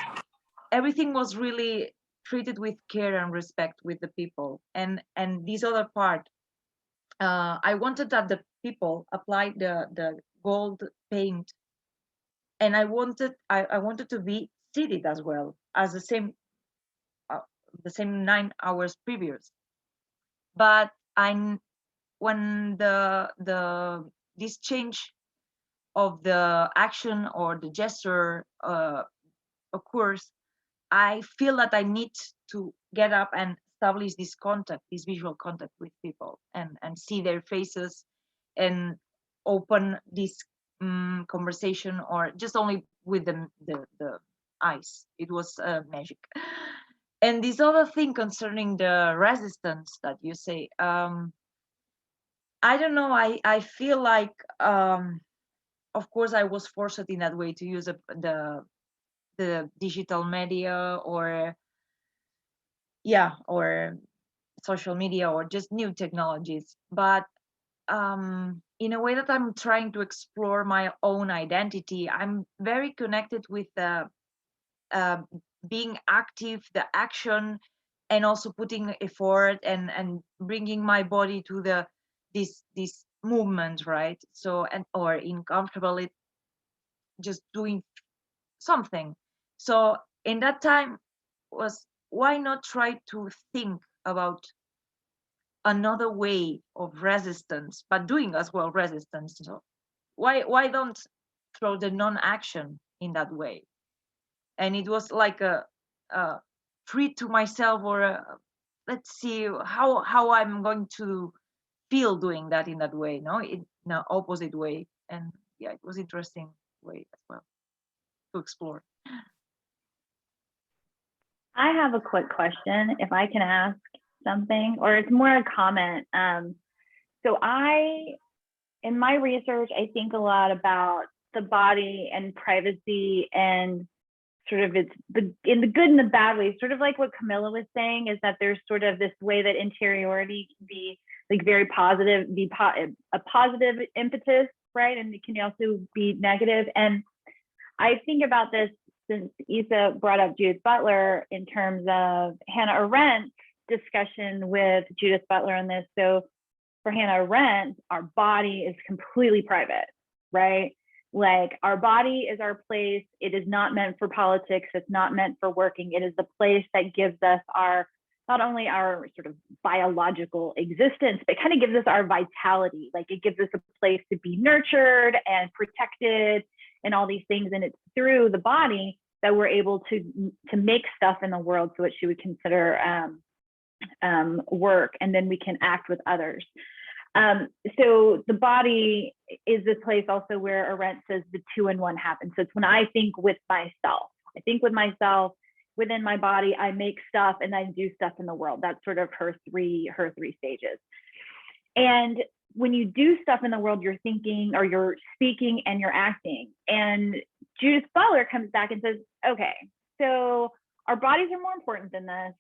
everything was really treated with care and respect with the people. And this other part, I wanted that the people applied the gold paint, and I wanted to be seated as well as the same 9 hours previous. But when this change of the action or the gesture occurs, I feel that I need to get up and establish this contact, this visual contact with people, and see their faces and open this conversation, or just only with the eyes. It was magic. And this other thing concerning the resistance that you say, I don't know, I feel like of course I was forced in that way to use the digital media, or social media, or just new technologies. But in a way that I'm trying to explore my own identity, I'm very connected with being active, the action, and also putting effort and bringing my body to this movement, right? So, and or uncomfortable, it just doing something. So in that time was, why not try to think about another way of resistance, but doing as well resistance? So why don't throw the non-action in that way? And it was like a treat to myself, or let's see how I'm going to feel doing that in that way, no, in the opposite way. And yeah, it was interesting way as well to explore. I have a quick question, if I can ask something, or it's more a comment. So in my research, I think a lot about the body and privacy, and sort of in the good and the bad way, sort of like what Camilla was saying, is that there's sort of this way that interiority can be like very positive, a positive impetus, right? And it can also be negative. And I think about this, since Isa brought up Judith Butler, in terms of Hannah Arendt's discussion with Judith Butler on this. So for Hannah Arendt, our body is completely private, right? Like our body is our place. It is not meant for politics. It's not meant for working. It is the place that gives us our, not only our sort of biological existence, but kind of gives us our vitality. Like it gives us a place to be nurtured and protected and all these things. And it's through the body that we're able to make stuff in the world, so what she would consider work, and then we can act with others. So the body is this place also where Arendt says the 2-in-1 happens. So it's when I think with myself. I think with myself, within my body, I make stuff and I do stuff in the world. That's sort of her three stages. And when you do stuff in the world, you're thinking or you're speaking and you're acting. And Judith Butler comes back and says, okay, so our bodies are more important than this.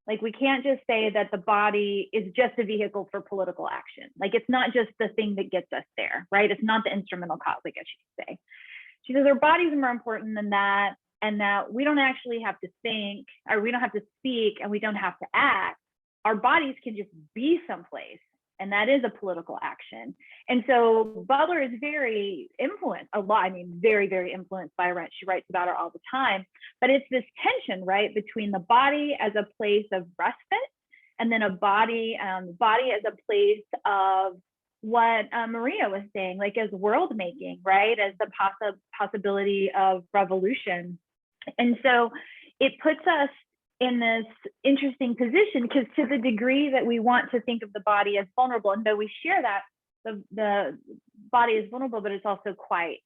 Like we can't just say that the body is just a vehicle for political action. Like it's not just the thing that gets us there, right? It's not the instrumental cause, I guess you could say. She says our bodies are more important than that, and that we don't actually have to think, or we don't have to speak, and we don't have to act. Our bodies can just be someplace, and that is a political action. And so Butler is very influenced, a lot, I mean, very, very influenced by Arendt. She writes about her all the time, but it's this tension, right, between the body as a place of respite, and then a body as a place of what Maria was saying, like as world making, right, as the possibility of revolution. And so it puts us in this interesting position, because to the degree that we want to think of the body as vulnerable, and though we share that the body is vulnerable, but it's also quite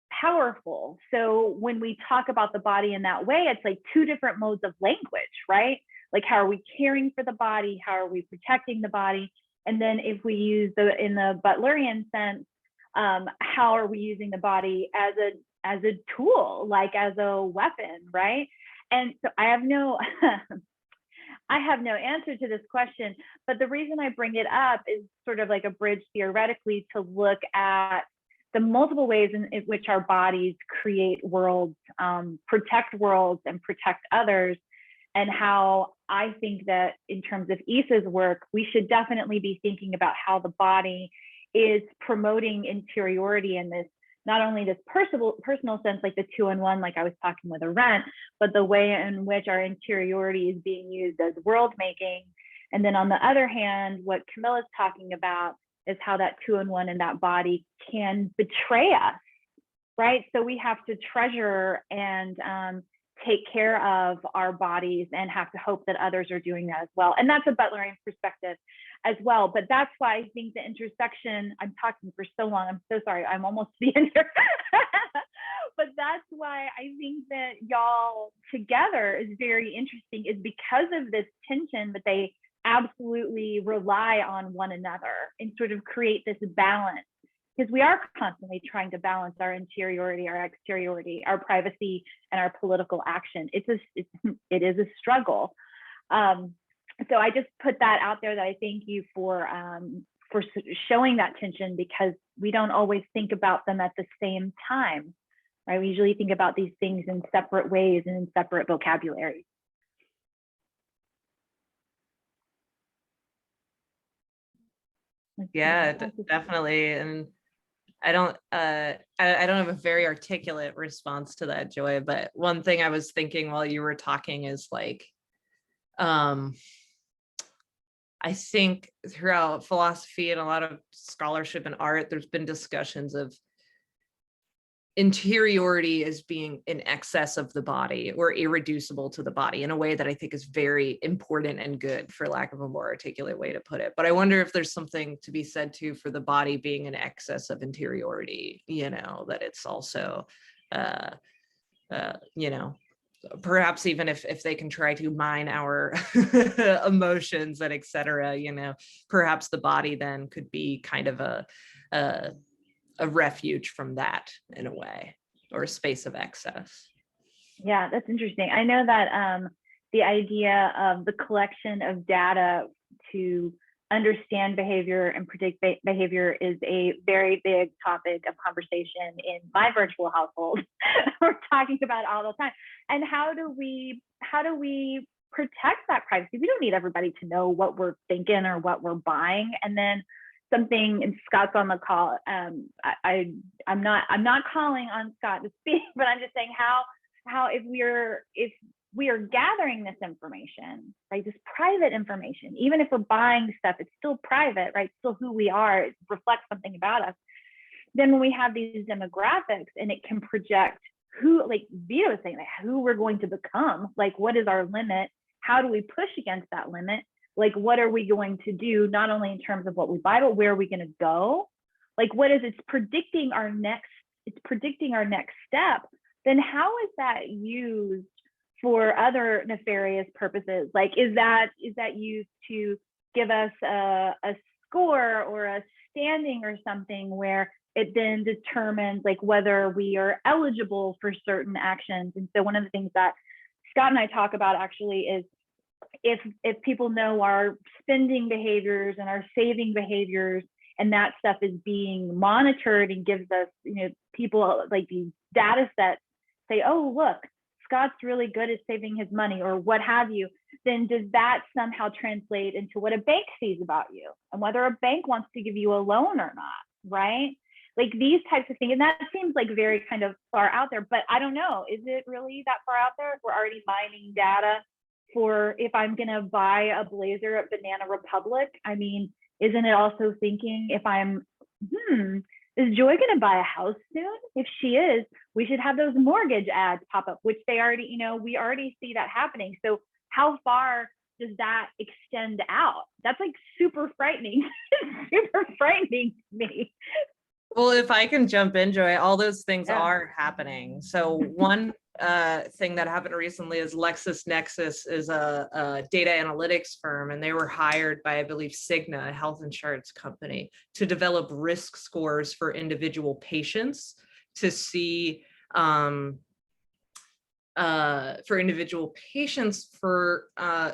powerful. So when we talk about the body in that way, it's like two different modes of language, right? Like how are we caring for the body? How are we protecting the body? And then if we use in the Butlerian sense, how are we using the body as a tool, like as a weapon, right? And so I have no answer to this question, but the reason I bring it up is sort of like a bridge theoretically to look at the multiple ways in which our bodies create worlds, protect worlds, and protect others, and how I think that in terms of Isa's work, we should definitely be thinking about how the body is promoting interiority in this, not only this personal sense, like the 2-in-1, like I was talking with Arendt, but the way in which our interiority is being used as world making. And then on the other hand, what Camilla's talking about is how that 2-in-1 in that body can betray us, right? So we have to treasure and take care of our bodies and have to hope that others are doing that as well. And that's a Butlerian perspective as well. But that's why I think the intersection, I'm talking for so long, I'm so sorry, I'm almost to the end here. But that's why I think that y'all together is very interesting, is because of this tension, but they absolutely rely on one another and sort of create this balance. Because we are constantly trying to balance our interiority, our exteriority, our privacy, and our political action. It is a struggle. So I just put that out there, that I thank you for showing that tension, because we don't always think about them at the same time, right? We usually think about these things in separate ways and in separate vocabulary. Yeah, definitely. And I don't have a very articulate response to that, Joy, but one thing I was thinking while you were talking is like, I think throughout philosophy and a lot of scholarship and art, there's been discussions of interiority as being in excess of the body or irreducible to the body in a way that I think is very important and good, for lack of a more articulate way to put it. But I wonder if there's something to be said too for the body being in excess of interiority, you know, that it's also, you know, perhaps even if they can try to mine our emotions and et cetera, you know, perhaps the body then could be kind of a refuge from that in a way, or a space of excess. Yeah, that's interesting. I know that the idea of the collection of data to understand behavior and predict behavior is a very big topic of conversation in my virtual household. We're talking about it all the time. And how do we protect that privacy? We don't need everybody to know what we're thinking or what we're buying. And then something, and Scott's on the call. I'm not calling on Scott to speak, but I'm just saying how if we are gathering this information, right, this private information, even if we're buying stuff, it's still private, right? It's still who we are. It reflects something about us. Then when we have these demographics and it can project who, like Vito was saying, like who we're going to become, like what is our limit? How do we push against that limit? Like what are we going to do, not only in terms of what we buy, but where are we going to go? Like what is it's predicting our next step. Then how is that used for other nefarious purposes? Like is that used to give us a score or a standing or something where it then determines like whether we are eligible for certain actions? And so one of the things that Scott and I talk about actually is if people know our spending behaviors and our saving behaviors, and that stuff is being monitored and gives us, people like these data sets say, oh, look, Scott's really good at saving his money or what have you, then does that somehow translate into what a bank sees about you and whether a bank wants to give you a loan or not, right? Like these types of things. And that seems like very kind of far out there, but I don't know, is it really that far out there if we're already mining data for if I'm gonna buy a blazer at Banana Republic? I mean, isn't it also thinking if I'm, is Joy gonna buy a house soon? If she is, we should have those mortgage ads pop up, which they already, we already see that happening. So how far does that extend out? That's like super frightening, super frightening to me. Well, if I can jump in, Joy, all those things are happening. So one thing that happened recently is LexisNexis is a data analytics firm, and they were hired by, I believe, Cigna, a health insurance company, to develop risk scores for individual patients to see for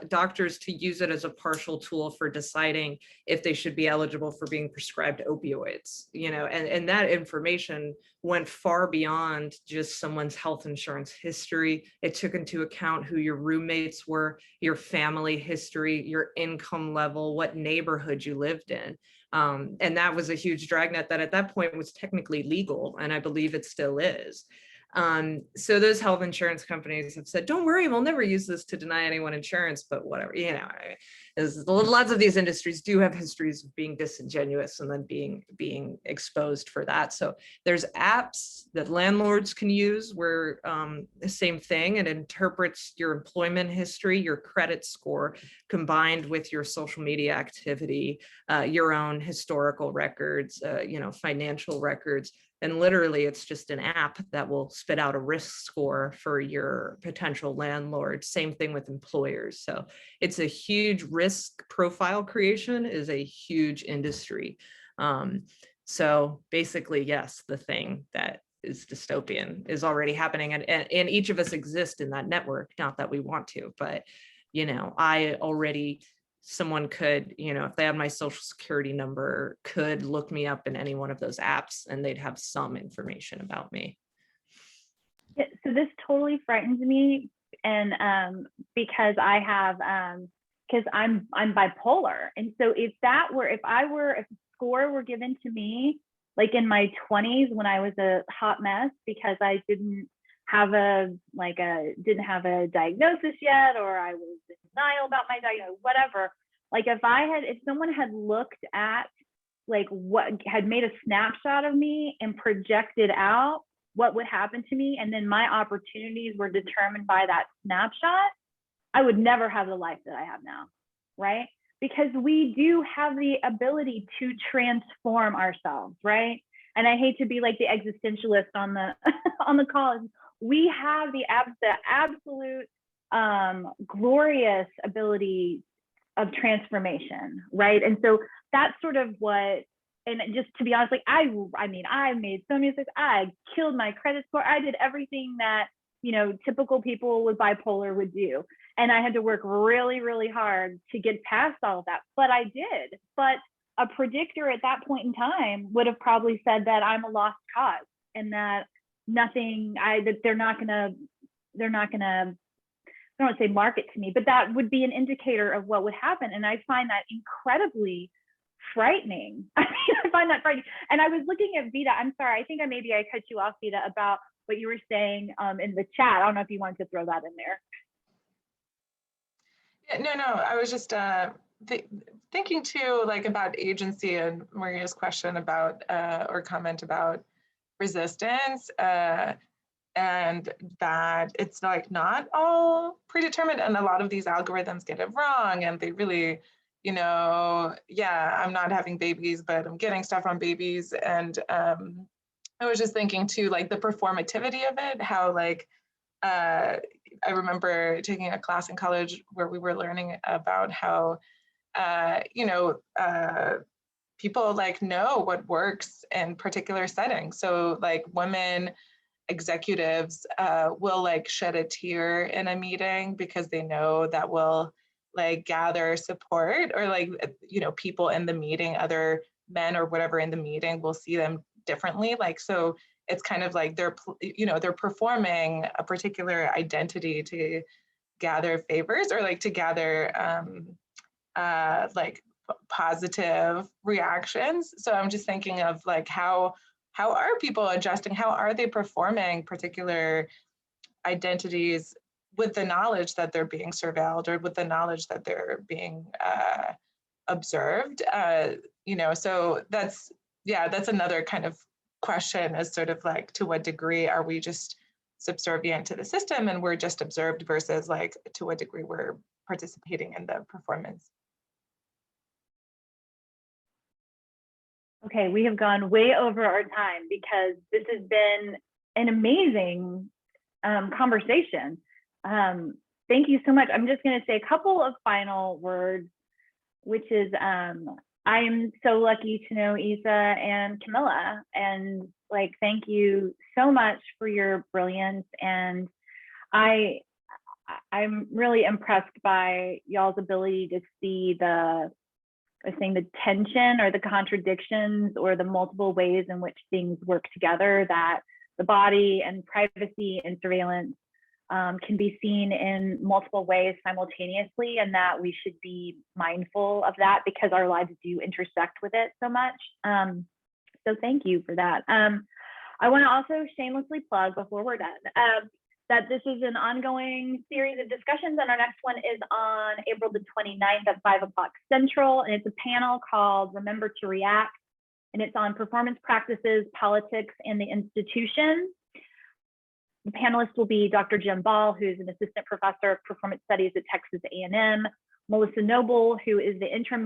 doctors to use it as a partial tool for deciding if they should be eligible for being prescribed opioids, and that information went far beyond just someone's health insurance history. It took into account who your roommates were, your family history, your income level, what neighborhood you lived in. And that was a huge dragnet that at that point was technically legal, and I believe it still is. So those health insurance companies have said, don't worry, we'll never use this to deny anyone insurance, but whatever, lots of these industries do have histories of being disingenuous and then being exposed for that. So there's apps that landlords can use where the same thing, it interprets your employment history, your credit score, combined with your social media activity, your own historical records, financial records. And literally, it's just an app that will spit out a risk score for your potential landlord. Same thing with employers. So it's a huge risk profile creation is a huge industry. So basically, yes, the thing that is dystopian is already happening. And each of us exist in that network, not that we want to, but, someone could, if they had my social security number, could look me up in any one of those apps and they'd have some information about me. Yeah, so this totally frightens me. And because because I'm bipolar. And so if a score were given to me, like in my 20s when I was a hot mess because I didn't have a diagnosis yet, or I was in denial about my diagnosis, whatever. Like if someone had looked at like what had made a snapshot of me and projected out what would happen to me, and then my opportunities were determined by that snapshot, I would never have the life that I have now, right? Because we do have the ability to transform ourselves, right? And I hate to be like the existentialist on the on the call. We have the absolute glorious ability of transformation, right? And so that's sort of what, and just to be honest, like I made so many mistakes. I killed my credit score. I did everything that, typical people with bipolar would do. And I had to work really, really hard to get past all of that, but I did. But a predictor at that point in time would have probably said that I'm a lost cause and that they're not gonna, I don't want to say market to me, but that would be an indicator of what would happen. And I find that incredibly frightening. I mean, I find that frightening. And I was looking at Vida. I'm sorry. I think maybe I cut you off, Vida, about what you were saying in the chat. I don't know if you wanted to throw that in there. Yeah, no, I was just thinking too, like about agency and Maria's question about or comment about resistance, and that it's like not all predetermined, and a lot of these algorithms get it wrong, and they really, you know, yeah, I'm not having babies, but I'm getting stuff on babies. And I was just thinking too, like the performativity of it, how like I remember taking a class in college where we were learning about how you know, people like know what works in particular settings. So like women executives will like shed a tear in a meeting because they know that will like gather support, or like, you know, people in the meeting, other men or whatever in the meeting will see them differently. Like, so it's kind of like they're, you know, they're performing a particular identity to gather favors, or like to gather like positive reactions. So I'm just thinking of like how are people adjusting? How are they performing particular identities with the knowledge that they're being surveilled, or with the knowledge that they're being observed? You know, so that's, yeah, that's another kind of question, is sort of like, to what degree are we just subservient to the system and we're just observed, versus like to what degree we're participating in the performance. Okay, we have gone way over our time because this has been an amazing conversation. Thank you so much. I'm just going to say a couple of final words, which is I'm so lucky to know Isa and Camilla, and like, thank you so much for your brilliance. And I'm really impressed by y'all's ability to see the tension or the contradictions or the multiple ways in which things work together, that the body and privacy and surveillance can be seen in multiple ways simultaneously, and that we should be mindful of that because our lives do intersect with it so much. So thank you for that. I want to also shamelessly plug, before we're done, that this is an ongoing series of discussions, and our next one is on April the 29th at 5 o'clock Central, and it's a panel called Remember to React, and it's on performance practices, politics, and the institution. The panelists will be Dr. Jim Ball, who's an assistant professor of performance studies at Texas A&M, Melissa Noble, who is the interim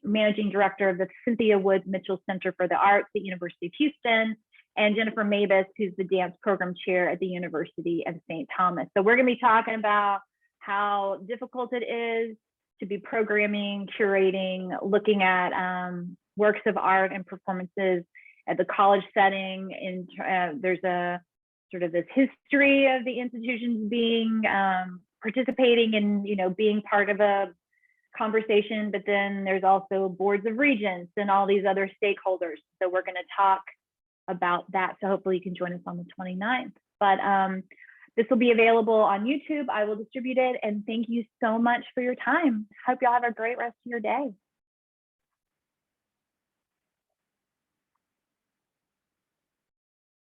managing director of the Cynthia Woods Mitchell Center for the Arts at University of Houston, and Jennifer Mavis, who's the dance program chair at the University of St. Thomas. So we're going to be talking about how difficult it is to be programming, curating, looking at works of art and performances at the college setting. And there's a sort of this history of the institutions being participating and, you know, being part of a conversation, but then there's also boards of regents and all these other stakeholders. So we're going to talk about that. So hopefully you can join us on the 29th. But this will be available on YouTube. I will distribute it. And thank you so much for your time. Hope y'all have a great rest of your day.